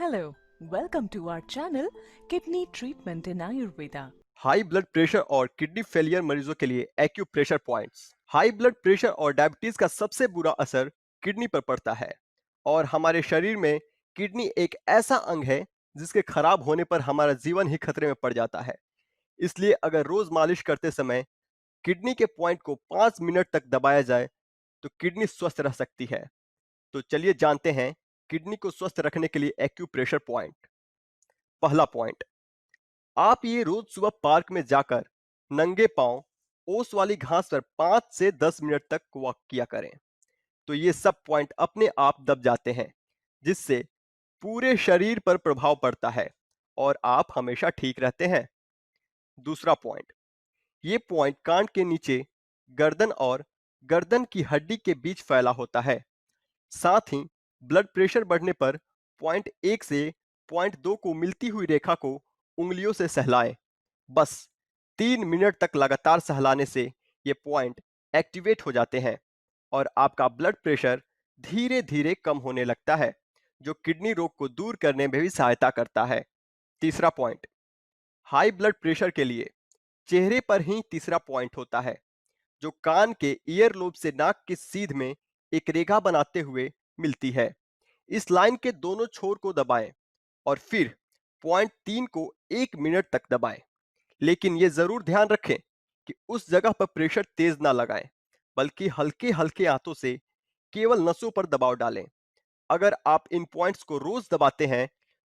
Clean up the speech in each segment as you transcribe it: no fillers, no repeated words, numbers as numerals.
Hello, welcome to our channel Kidney Treatment in Ayurveda. High blood pressure और kidney failure मरीजों के लिए acupressure points. High blood pressure और diabetes का सबसे बुरा असर किडनी पर पड़ता है और हमारे शरीर में किडनी एक ऐसा अंग है जिसके खराब होने पर हमारा जीवन ही खतरे में पड़ जाता है। इसलिए अगर रोज मालिश करते समय किडनी के पॉइंट को 5 मिनट तक दबाया जाए तो किडनी स्वस्थ रह सकती है। तो चलिए जानते हैं किडनी को स्वस्थ रखने के लिए एक्यूप्रेशर पॉइंट। पहला पॉइंट, आप ये रोज सुबह पार्क में जाकर नंगे पांव ओस वाली घास पर 5 से 10 मिनट तक वॉक किया करें। तो ये सब पॉइंट अपने आप दब जाते हैं जिससे पूरे शरीर पर प्रभाव पड़ता है और आप हमेशा ठीक रहते हैं। दूसरा पॉइंट, ये पॉइंट कान के नीचे गर्दन और गर्दन की हड्डी के बीच फैला होता है। साथ ही ब्लड प्रेशर बढ़ने पर पॉइंट 1 से पॉइंट 2 को मिलती हुई रेखा को उंगलियों से सहलाएं। बस 3 मिनट तक लगातार सहलाने से ये पॉइंट एक्टिवेट हो जाते हैं और आपका ब्लड प्रेशर धीरे धीरे कम होने लगता है, जो किडनी रोग को दूर करने में भी सहायता करता है। तीसरा पॉइंट, हाई ब्लड प्रेशर के लिए चेहरे पर ही तीसरा पॉइंट होता है, जो कान के ईयर लोब से नाक की सीध में एक रेखा बनाते हुए मिलती है। इस लाइन के दोनों छोर को दबाएं और फिर पॉइंट 3 को 1 मिनट तक दबाएं। लेकिन यह जरूर ध्यान रखें कि उस जगह पर प्रेशर तेज ना लगाएं, बल्कि हल्के हल्के हाथों से केवल नसों पर दबाव डालें। अगर आप इन पॉइंट्स को रोज दबाते हैं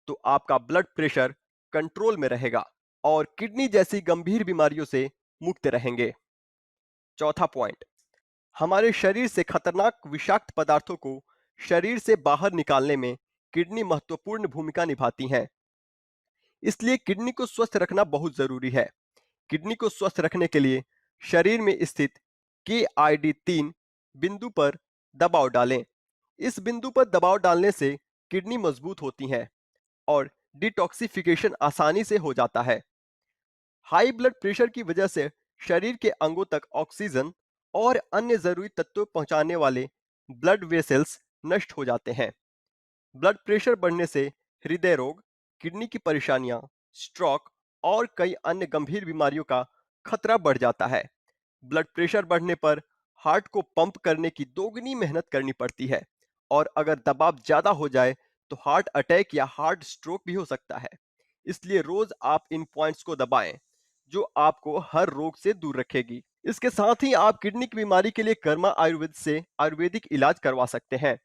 तो आपका ब्लड प्रेशर कंट्रोल में रहेगा और किडनी जैसी गंभीर बीमारियों से मुक्त रहेंगे। चौथा पॉइंट, हमारे शरीर से खतरनाक विषाक्त पदार्थों को शरीर से बाहर निकालने में किडनी महत्वपूर्ण भूमिका निभाती हैं। इसलिए किडनी को स्वस्थ रखना बहुत जरूरी है। किडनी को स्वस्थ रखने के लिए शरीर में स्थित KID3 बिंदु पर दबाव डालें। इस बिंदु पर दबाव डालने से किडनी मजबूत होती हैं और डिटॉक्सिफिकेशन आसानी से हो जाता है। हाई ब्लड प्रेशर की वजह से शरीर के अंगों तक ऑक्सीजन और अन्य जरूरी तत्व पहुंचाने वाले ब्लड वेसल्स नष्ट हो जाते हैं। ब्लड प्रेशर बढ़ने से हृदय रोग, किडनी की परेशानियां, स्ट्रोक और कई अन्य गंभीर बीमारियों का खतरा बढ़ जाता है। ब्लड प्रेशर बढ़ने पर हार्ट को पंप करने की दोगुनी मेहनत करनी पड़ती है और अगर दबाव ज्यादा हो जाए तो हार्ट अटैक या हार्ट स्ट्रोक भी हो सकता है। इसलिए रोज आप इन पॉइंट्स को दबाएं, जो आपको हर रोग से दूर रखेगी। इसके साथ ही आप किडनी की बीमारी के लिए कर्मा आयुर्वेद से आयुर्वेदिक इलाज करवा सकते हैं।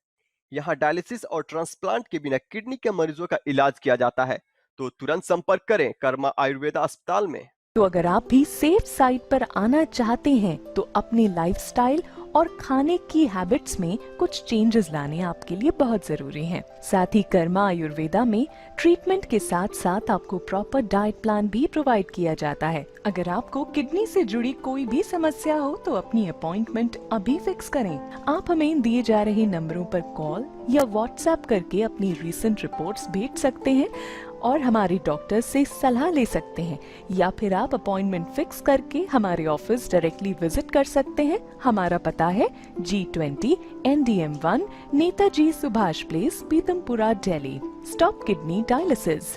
यहाँ डायलिसिस और ट्रांसप्लांट के बिना किडनी के मरीजों का इलाज किया जाता है। तो तुरंत संपर्क करें कर्मा आयुर्वेदा अस्पताल में। तो अगर आप भी सेफ साइड पर आना चाहते हैं तो अपनी लाइफस्टाइल और खाने की हैबिट्स में कुछ चेंजेस लाने आपके लिए बहुत जरूरी हैं। साथ ही कर्मा आयुर्वेदा में ट्रीटमेंट के साथ साथ आपको प्रॉपर डाइट प्लान भी प्रोवाइड किया जाता है। अगर आपको किडनी से जुड़ी कोई भी समस्या हो तो अपनी अपॉइंटमेंट अभी फिक्स करें। आप हमें दिए जा रहे नंबरों पर कॉल या व्हाट्सएप करके अपनी रिसेंट रिपोर्ट्स भेज सकते हैं और हमारे डॉक्टर से सलाह ले सकते हैं, या फिर आप अपॉइंटमेंट फिक्स करके हमारे ऑफिस डायरेक्टली विजिट कर सकते हैं। हमारा पता है G20 NDM1 Netaji Subhash place, Pitampura, Delhi. Stop kidney dialysis.